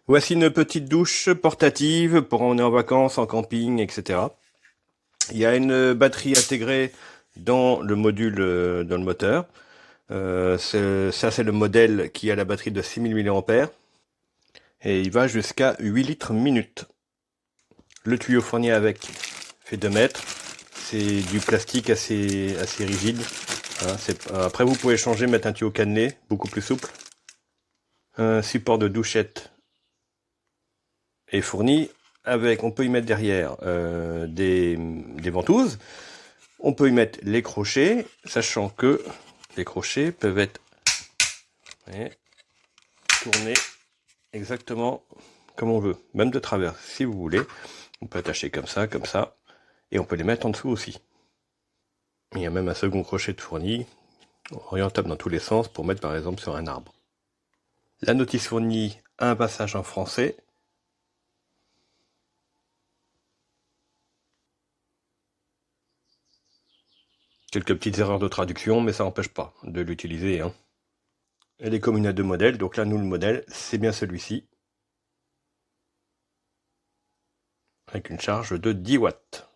Voici une petite douche portative pour emmener en vacances, en camping, etc. Il y a une batterie intégrée dans le module, dans le moteur. Ça, c'est le modèle qui a la batterie de 6000 mAh et il va jusqu'à 8 litres minute. Le tuyau fourni avec fait 2 mètres. C'est du plastique assez rigide. Hein, après, vous pouvez changer, mettre un tuyau cannelé, beaucoup plus souple. Un support de douchette est fourni avec, on peut y mettre derrière des ventouses. On peut y mettre les crochets, sachant que les crochets peuvent être tournés exactement comme on veut, même de travers si vous voulez. On peut attacher comme ça, et on peut les mettre en dessous aussi. Il y a même un second crochet de fourni, orientable dans tous les sens, pour mettre par exemple sur un arbre. La notice fournie a un passage en français. Quelques petites erreurs de traduction, mais ça n'empêche pas de l'utiliser. Hein. Elle est commune à 2 modèles, donc là nous le modèle, c'est bien celui-ci. Avec une charge de 10 watts.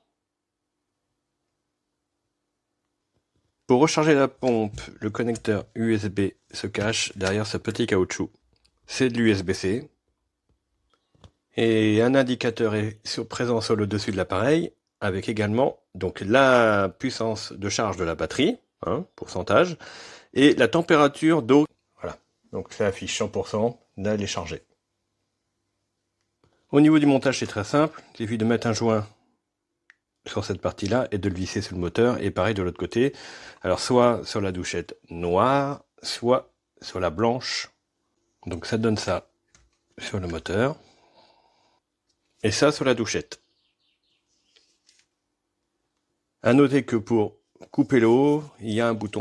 Pour recharger la pompe, le connecteur USB se cache derrière ce petit caoutchouc. C'est de l'USB-C. Et un indicateur est présent sur le dessus de l'appareil, avec également donc la puissance de charge de la batterie, hein, pourcentage, et la température d'eau. Voilà, donc ça affiche 100%, là elle est chargée. Au niveau du montage, c'est très simple, il suffit de mettre un joint sur cette partie-là et de le visser sur le moteur, et pareil de l'autre côté. Alors soit sur la douchette noire, soit sur la blanche. Donc ça donne ça sur le moteur, et ça sur la douchette. À noter que pour couper l'eau, il y a un bouton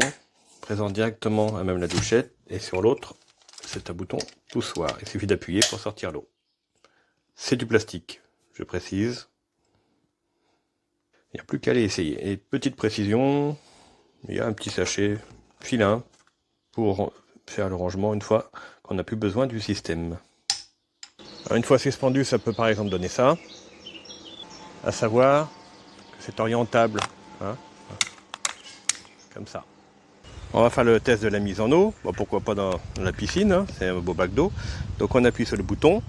présent directement à même la douchette, et sur l'autre, c'est un bouton poussoir. Il suffit d'appuyer pour sortir l'eau. C'est du plastique, je précise. Il n'y a plus qu'à aller essayer. Et petite précision, il y a un petit sachet filin pour faire le rangement une fois qu'on n'a plus besoin du système. Alors une fois suspendu, ça peut par exemple donner ça, à savoir que c'est orientable, hein, comme ça. On va faire le test de la mise en eau, bon, pourquoi pas dans la piscine, hein, c'est un beau bac d'eau. Donc on appuie sur le bouton.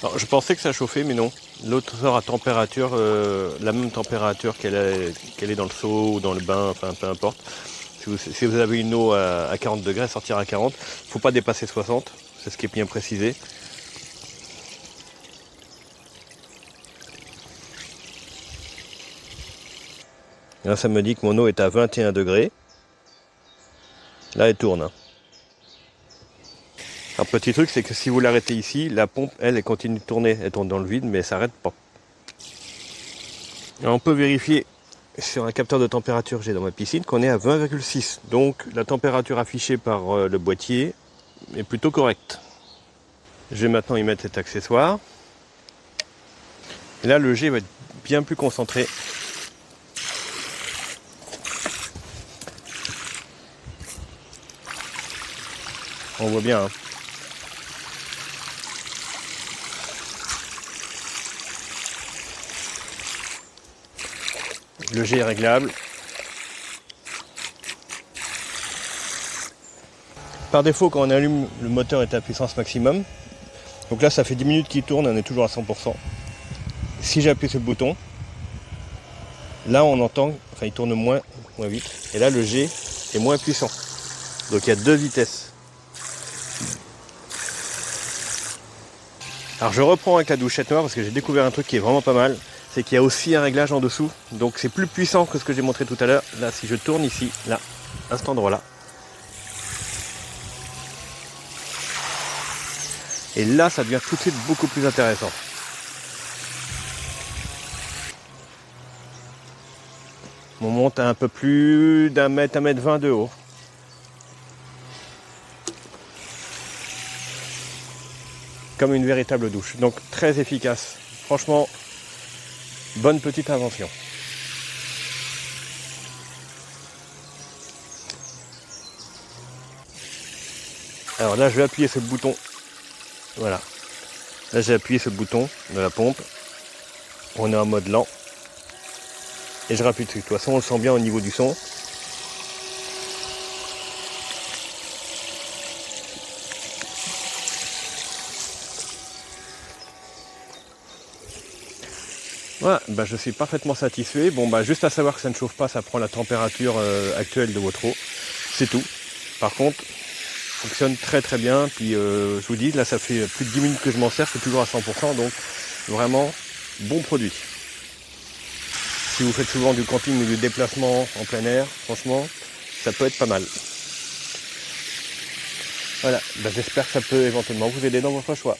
Alors, je pensais que ça chauffait, mais non. L'autre sort à température, la même température qu'elle est dans le seau ou dans le bain, enfin peu importe. Si vous avez une eau à 40 degrés, elle sortira à 40. Il ne faut pas dépasser 60, c'est ce qui est bien précisé. Et là, ça me dit que mon eau est à 21 degrés. Là, elle tourne. Hein. Un petit truc, c'est que si vous l'arrêtez ici, la pompe, elle continue de tourner. Elle tourne dans le vide, mais elle s'arrête pas. Alors, on peut vérifier sur un capteur de température que j'ai dans ma piscine qu'on est à 20,6. Donc la température affichée par le boîtier est plutôt correcte. Je vais maintenant y mettre cet accessoire. Et là, le jet va être bien plus concentré. On voit bien. Hein. Le jet est réglable. Par défaut, quand on allume, le moteur est à puissance maximum. Donc là, ça fait 10 minutes qu'il tourne, on est toujours à 100%. Si j'appuie sur le bouton, là on entend, enfin il tourne moins vite. Et là, le jet est moins puissant. Donc il y a 2 vitesses. Alors je reprends avec la douchette noire parce que j'ai découvert un truc qui est vraiment pas mal. C'est qu'il y a aussi un réglage en dessous. Donc c'est plus puissant que ce que j'ai montré tout à l'heure. Là, si je tourne ici, là, à cet endroit-là. Et là, ça devient tout de suite beaucoup plus intéressant. On monte à un peu plus d'un mètre, 1,20 m de haut. Comme une véritable douche. Donc très efficace. Franchement, Bonne petite invention. Alors là, je vais appuyer sur le bouton. Voilà. Là, j'ai appuyé sur le bouton de la pompe. On est en mode lent. Et je rappuie dessus. De toute façon, on le sent bien au niveau du son. Voilà, bah, je suis parfaitement satisfait. Bon, bah, juste à savoir que ça ne chauffe pas, ça prend la température actuelle de votre eau. C'est tout. Par contre, fonctionne très très bien. Puis je vous dis, là ça fait plus de 10 minutes que je m'en sers, c'est toujours à 100%. Donc vraiment bon produit. Si vous faites souvent du camping ou du déplacement en plein air, franchement, ça peut être pas mal. Voilà, bah, j'espère que ça peut éventuellement vous aider dans votre choix.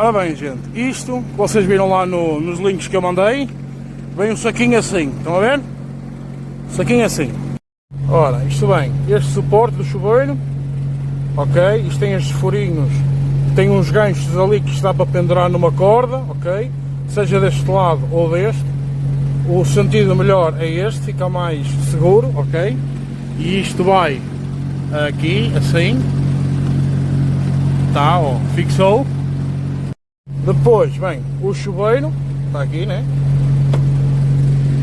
Ora bem, gente, isto, vocês viram lá nos links que eu mandei, vem um saquinho assim, estão a ver? Saquinho assim. Ora, isto vem, este suporte do chuveiro, ok? Isto tem estes furinhos, tem uns ganchos ali que está para pendurar numa corda, ok? Seja deste lado ou deste. O sentido melhor é este, fica mais seguro, ok? E isto vai aqui, assim. Tá, ó, fixou. Depois vem o chuveiro, está aqui, né?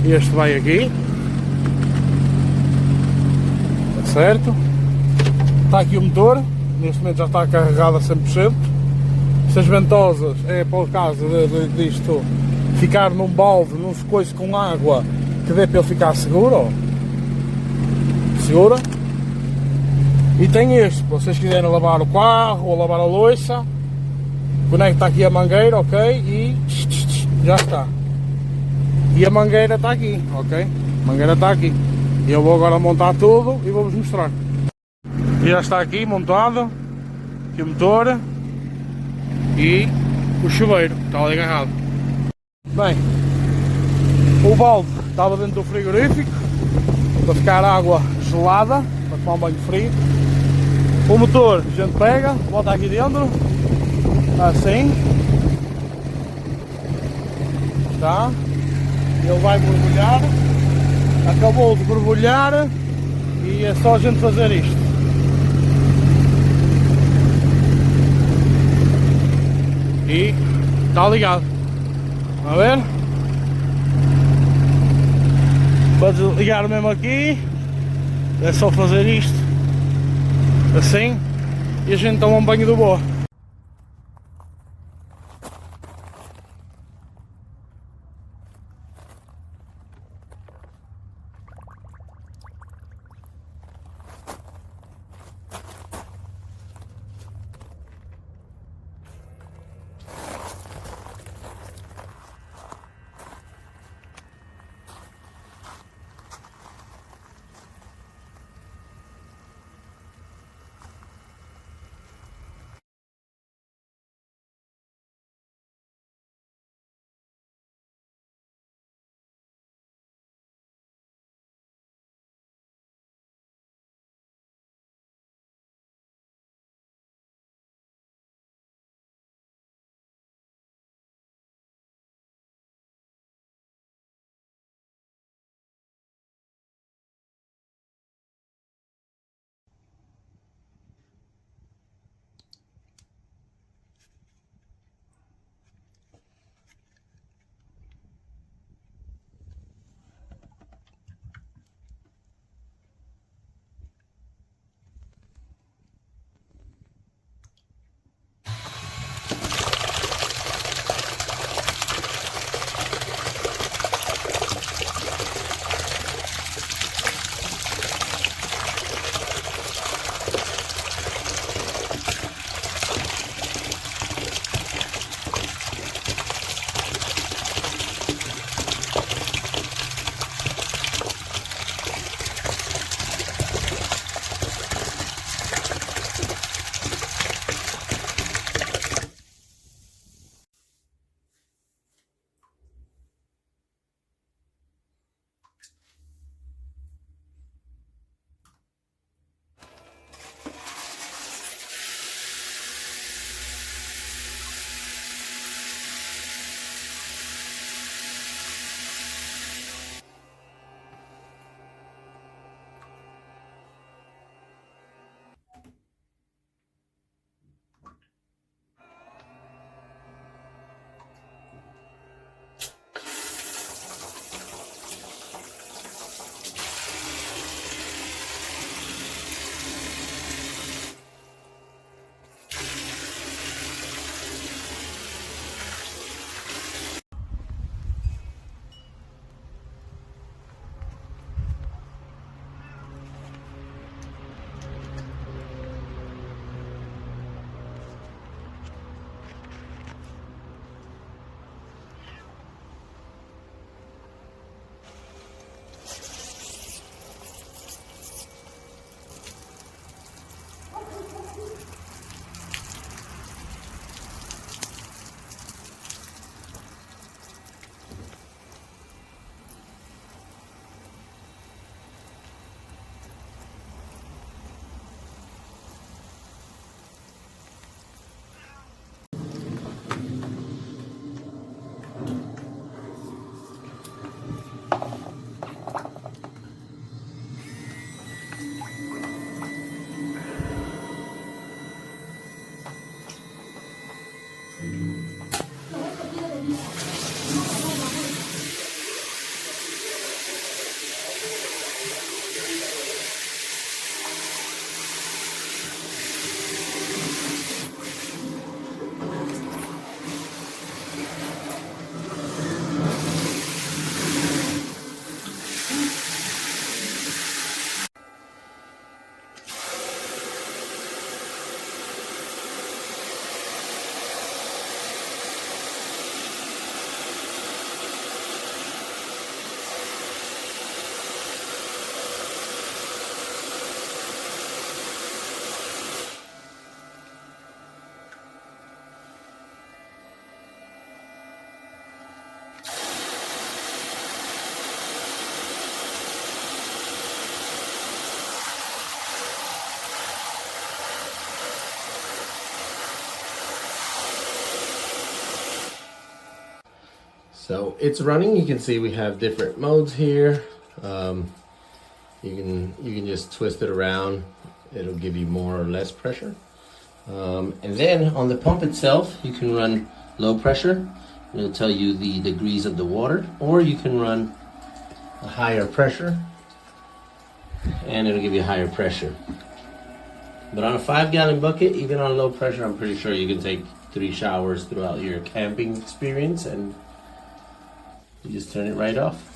Este vai aqui. Está certo? Está aqui o motor, neste momento já está carregado a 100%. Estas ventosas é para o caso disto ficar num balde, num coice com água, que dê para ele ficar seguro, ó. Segura. E tem este, se vocês quiserem lavar o carro ou lavar a louça, conecta aqui a mangueira, ok, e já está. E a mangueira está aqui, ok? A mangueira está aqui. E eu vou agora montar tudo e vou-vos mostrar. E já está aqui montado, aqui o motor, e o chuveiro está ali agarrado. Bem, o balde estava dentro do frigorífico para ficar água gelada, para tomar um banho frio. O motor a gente pega, bota aqui dentro, assim, está, ele vai borbulhar, acabou de borbulhar e é só a gente fazer isto. E está ligado, a ver? Para desligar mesmo aqui, é só fazer isto, assim, e a gente toma um banho do boa. So it's running. You can see we have different modes here. You can just twist it around. It'll give you more or less pressure. And then on the pump itself, you can run low pressure. It'll tell you the degrees of the water, or you can run a higher pressure and it'll give you higher pressure. But on a 5-gallon bucket, even on low pressure, I'm pretty sure you can take 3 showers throughout your camping experience, and you just turn it right off.